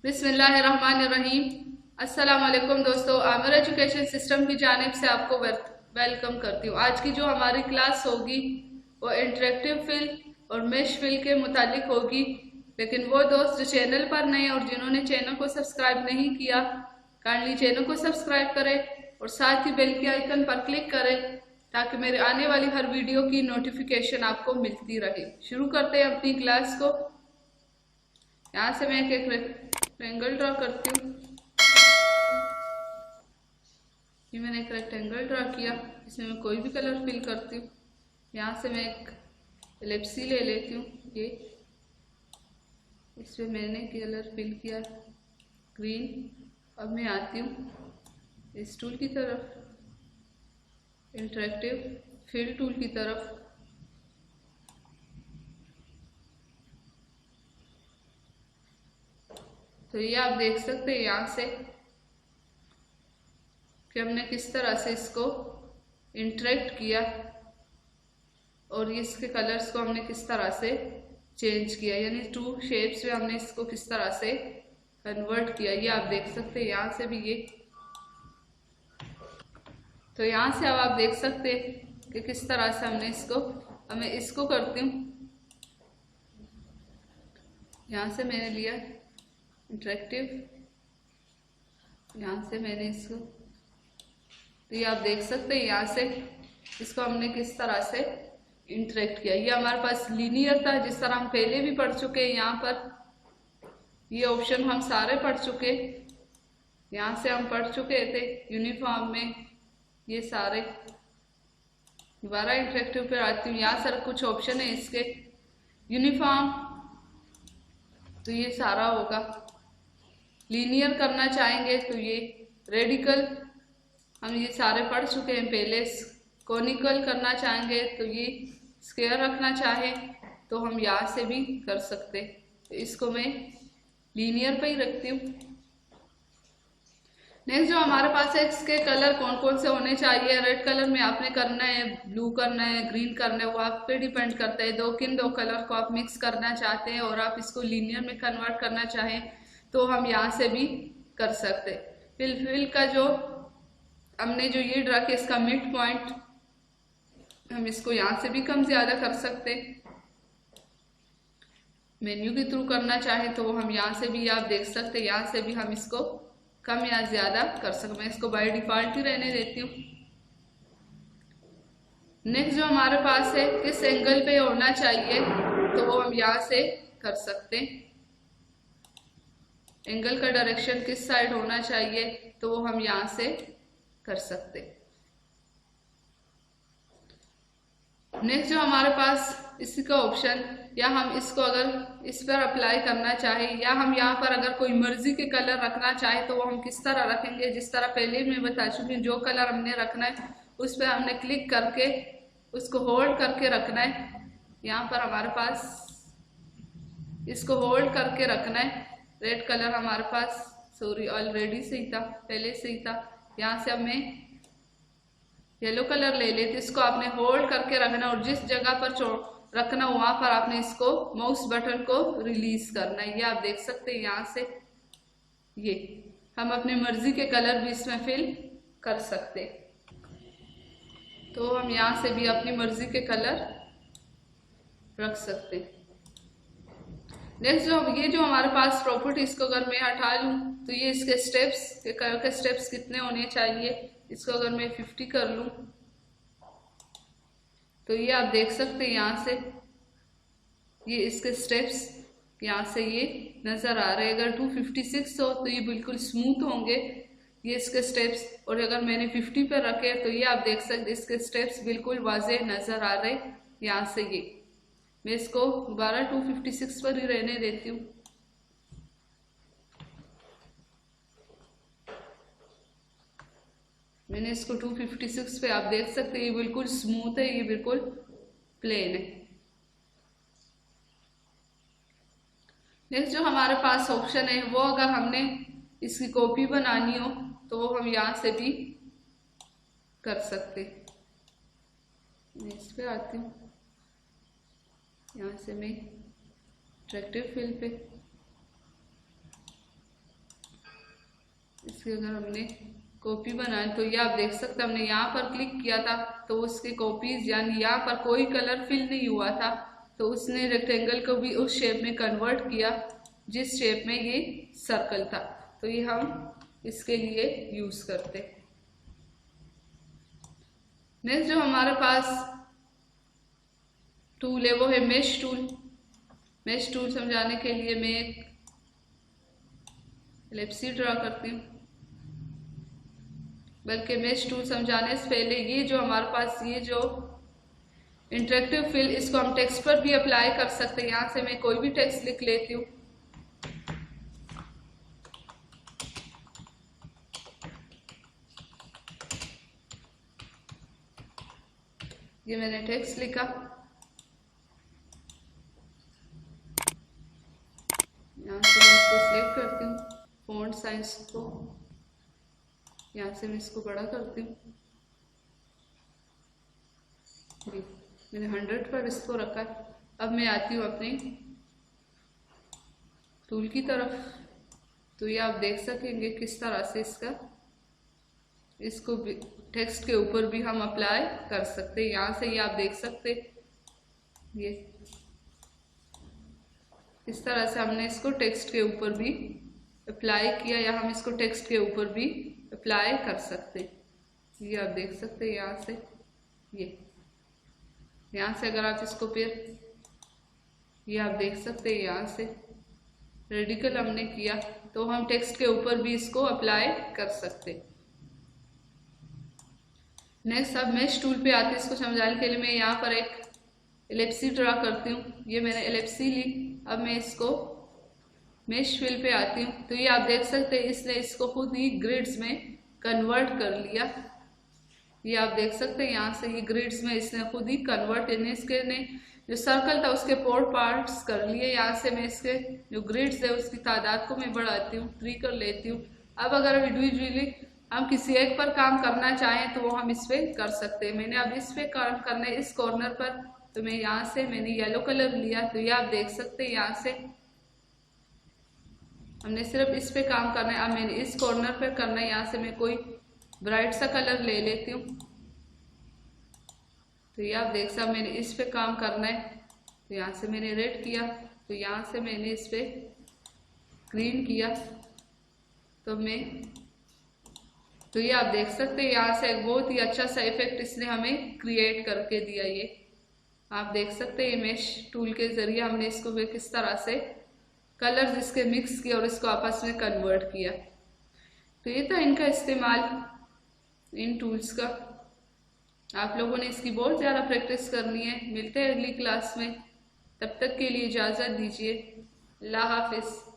बिस्मिल्लाहिर्रहमानिर्रहीम। अस्सलाम वालेकुम दोस्तों, आमिर एजुकेशन सिस्टम की जानिब से आपको वेलकम करती हूँ। आज की जो हमारी क्लास होगी वो इंटरेक्टिव फिल और मेश फिल के मुतालिक होगी। लेकिन वो दोस्त जो चैनल पर नए और जिन्होंने चैनल को सब्सक्राइब नहीं किया, काइंडली चैनल को सब्सक्राइब करें और साथ ही बेल के आइकन पर क्लिक करें ताकि मेरे आने वाली हर वीडियो की नोटिफिकेशन आपको मिलती रहे। शुरू करते हैं अपनी क्लास को। यहाँ से मैं एक रेक्टेंगल ड्रॉ करती हूँ। ये मैंने एक रेक्टेंगल ड्रॉ किया, इसमें मैं कोई भी कलर फिल करती हूँ। यहाँ से मैं एक एलिप्सी ले लेती हूँ, ये इसमें मैंने कलर फिल किया ग्रीन। अब मैं आती हूँ इस टूल की तरफ, इंटरेक्टिव फिल टूल की तरफ। तो ये आप देख सकते हैं यहाँ से कि हमने किस तरह से इसको इंटरेक्ट किया और इसके कलर्स को हमने किस तरह से चेंज किया, यानी टू शेप्स में हमने इसको किस तरह से कन्वर्ट किया। ये आप देख सकते हैं यहाँ से भी ये। तो यहाँ से अब आप देख सकते हैं कि किस तरह से हमने इसको, अब मैं इसको करती हूँ। यहाँ से मैंने लिया इंटरेक्टिव, यहाँ से मैंने इसको, तो ये आप देख सकते हैं यहाँ से इसको हमने किस तरह से इंटरेक्ट किया। ये हमारे पास लीनियर था, जिस तरह हम पहले भी पढ़ चुके हैं। यहाँ पर ये ऑप्शन हम सारे पढ़ चुके, यहाँ से हम पढ़ चुके थे यूनिफॉर्म में ये सारे। दोबारा इंटरेक्टिव पे आती हूँ। यहाँ सर कुछ ऑप्शन है इसके यूनिफॉर्म, तो ये सारा होगा। लीनियर करना चाहेंगे तो ये रेडिकल, हम ये सारे पढ़ चुके हैं पहले। कोनिकल करना चाहेंगे तो ये स्क्वायर रखना चाहे तो हम यहाँ से भी कर सकते। तो इसको मैं लीनियर पे ही रखती हूँ। नेक्स्ट जो हमारे पास है, इसके कलर कौन कौन से होने चाहिए। रेड कलर में आपने करना है, ब्लू करना है, ग्रीन करना है, वो आप पे डिपेंड करता है। किन दो कलर को आप मिक्स करना चाहते हैं और आप इसको लीनियर में कन्वर्ट करना चाहें तो हम यहाँ से भी कर सकते। फिल का जो हमने जो ये ड्रा किया, इसका मिड पॉइंट हम इसको यहाँ से भी कम ज्यादा कर सकते। मेन्यू के थ्रू करना चाहे तो हम यहाँ से भी, आप देख सकते हैं यहाँ से भी हम इसको कम या ज्यादा कर सकते। मैं इसको बाय डिफॉल्ट ही रहने देती हूँ। नेक्स्ट जो हमारे पास है, किस एंगल पे होना चाहिए तो वो हम यहाँ से कर सकते हैं। एंगल का डायरेक्शन किस साइड होना चाहिए तो वो हम यहाँ से कर सकते। नेक्स्ट जो हमारे पास इसका ऑप्शन, या हम इसको अगर इस पर अप्लाई करना चाहे या हम यहाँ पर अगर कोई मर्जी के कलर रखना चाहे तो वो हम किस तरह रखेंगे। जिस तरह पहले मैं बता चुकी हूँ, जो कलर हमने रखना है उस पर हमने क्लिक करके उसको होल्ड करके रखना है। यहाँ पर हमारे पास इसको होल्ड करके रखना है। रेड कलर हमारे पास, सॉरी, ऑलरेडी से ही था, पहले से ही था। यहाँ से अब मैं येलो कलर ले लेते, इसको आपने होल्ड करके रखना और जिस जगह पर रखना वहां पर आपने इसको माउस बटन को रिलीज करना है। ये आप देख सकते हैं यहाँ से ये हम अपनी मर्जी के कलर भी इसमें फिल कर सकते। तो हम यहाँ से भी अपनी मर्जी के कलर रख सकते। नेक्स्ट जो हमारे पास प्रॉपर्टी, इसको अगर मैं हटा लूँ तो ये इसके स्टेप्स कितने होने चाहिए। इसको अगर मैं 50 कर लूँ तो ये आप देख सकते हैं यहाँ से ये इसके स्टेप्स यहाँ से ये नजर आ रहे हैं। अगर 256 हो तो ये बिल्कुल स्मूथ होंगे ये इसके स्टेप्स, और अगर मैंने 50 पर रखे तो ये आप देख सकते इसके स्टेप्स बिल्कुल वाजे नजर आ रहे यहाँ से। ये मैं इसको दोबारा 256 पर ही रहने देती हूँ। मैंने इसको 256 पे, आप देख सकते हैं ये बिल्कुल स्मूथ है, ये बिल्कुल प्लेन है। नेक्स्ट जो हमारे पास ऑप्शन है वो, अगर हमने इसकी कॉपी बनानी हो तो वो हम यहाँ से भी कर सकते। मैं इस पे आती हूँ, यहाँ से मैं इंटरेक्टिव फिल पे इसकी अगर हमने कॉपी बनाए तो ये आप देख सकते हैं, हमने यहाँ पर क्लिक किया था तो उसके कॉपीज यानी यहाँ पर कोई कलर फिल नहीं हुआ था, तो उसने रेक्टेंगल को भी उस शेप में कन्वर्ट किया जिस शेप में ये सर्कल था। तो ये हम इसके लिए यूज करते। नेक्स्ट जो हमारे पास टूल है वो है मेश टूल। मेश टूल समझाने के लिए मैं एक एलिप्स ड्रा करती हूँ, बल्कि मेश टूल समझाने से पहले ये जो हमारे पास ये जो इंटरेक्टिव फिल, इसको हम टेक्स्ट पर भी अप्लाई कर सकते हैं। यहाँ से मैं कोई भी टेक्स्ट लिख लेती हूँ। ये मैंने टेक्स्ट लिखा, यहाँ से मैं इसको सिलेक्ट करती हूँ, फॉन्ट साइज को यहाँ से मैं इसको बड़ा करती हूँ। मैंने 100 पर इसको रखा है। अब मैं आती हूँ अपने टूल की तरफ, तो ये आप देख सकेंगे किस तरह से इसको टेक्स्ट के ऊपर भी हम अप्लाई कर सकते हैं। यहाँ से ये आप देख सकते, ये इस तरह से हमने इसको टेक्स्ट के ऊपर भी अप्लाई किया, या हम इसको टेक्स्ट के ऊपर भी अप्लाई कर सकते। ये आप देख सकते हैं यहाँ से, यहाँ से अगर आप इसको फिर ये आप देख सकते हैं यहाँ से रेडिकल हमने किया, तो हम टेक्स्ट के ऊपर भी इसको अप्लाई कर सकते। नेक्स्ट अब मेश टूल पे आते हैं। इसको समझाने के लिए मैं यहाँ पर एक एलिप्स ड्रा करती हूँ। ये मैंने एलिप्स ली। अब मैं इसको मेश फिल पे आती हूँ, तो ये आप देख सकते हैं इसने इसको खुद ही ग्रिड्स में कन्वर्ट कर लिया। ये आप देख सकते हैं यहाँ से ये ग्रिड्स में इसने खुद ही कन्वर्ट, यानी इसके ने जो सर्कल था उसके 4 पार्ट्स कर लिए। यहाँ से मैं इसके जो ग्रिड्स है उसकी तादाद को मैं बढ़ाती हूँ, 3 कर लेती हूँ। अब अगर इंडिविजुअली हम किसी एक पर काम करना चाहें तो वो हम इस पे कर सकते हैं। मैंने अब इस पे काम करना है इस कॉर्नर पर, तो मैं यहाँ से मैंने येलो कलर लिया, तो ये आप देख सकते हैं यहाँ से हमने सिर्फ इस पे काम करना है। अब मैंने इस कॉर्नर पे करना है, यहाँ से मैं कोई ब्राइट सा कलर ले लेती हूँ। तो ये आप देख सकते, मैंने इस पे काम करना है, तो यहाँ से मैंने रेड किया, तो यहाँ से मैंने इस पे ग्रीन किया। तो ये आप देख सकते हैं यहाँ से एक बहुत ही अच्छा सा इफेक्ट इसने हमें क्रिएट करके दिया। ये आप देख सकते हैं मेश टूल के जरिए हमने इसको किस तरह से कलर्स इसके मिक्स किया और इसको आपस में कन्वर्ट किया। तो ये था इनका इस्तेमाल इन टूल्स का। आप लोगों ने इसकी बहुत ज़्यादा प्रैक्टिस करनी है। मिलते हैं अगली क्लास में, तब तक के लिए इजाज़त दीजिए। अल्लाह हाफिज़।